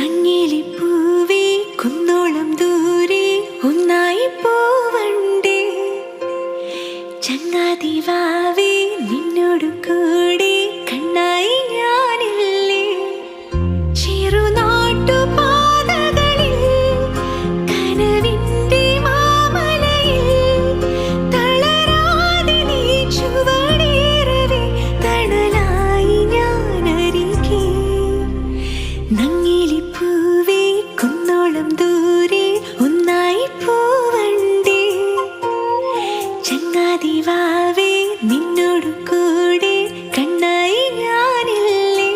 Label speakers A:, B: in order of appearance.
A: നങ്ങിലിപ്പൂവേ കുന്നോളം ദൂരെ ഒന്നായി പോവണ്ടേ ചങ്ങാതി വാവേ നിന്നോട് കൂടെ കണ്ണായി ഞാനില്ലേ ചെറുനാട്ടുപാതകളിൽ കനവിന്റെ മാമലയിൽ തളരാതെ നീ ചുവടേറവേ തണലായി ഞാനരികെ നങ്ങിലിപ്പൂവേ കുന്നോളം ദൂരെ ഒന്നായി പോവണ്ടേ ചങ്ങാതി വാവേ നിന്നോട് കൂടെ കണ്ണായി ഞാനില്ലേ.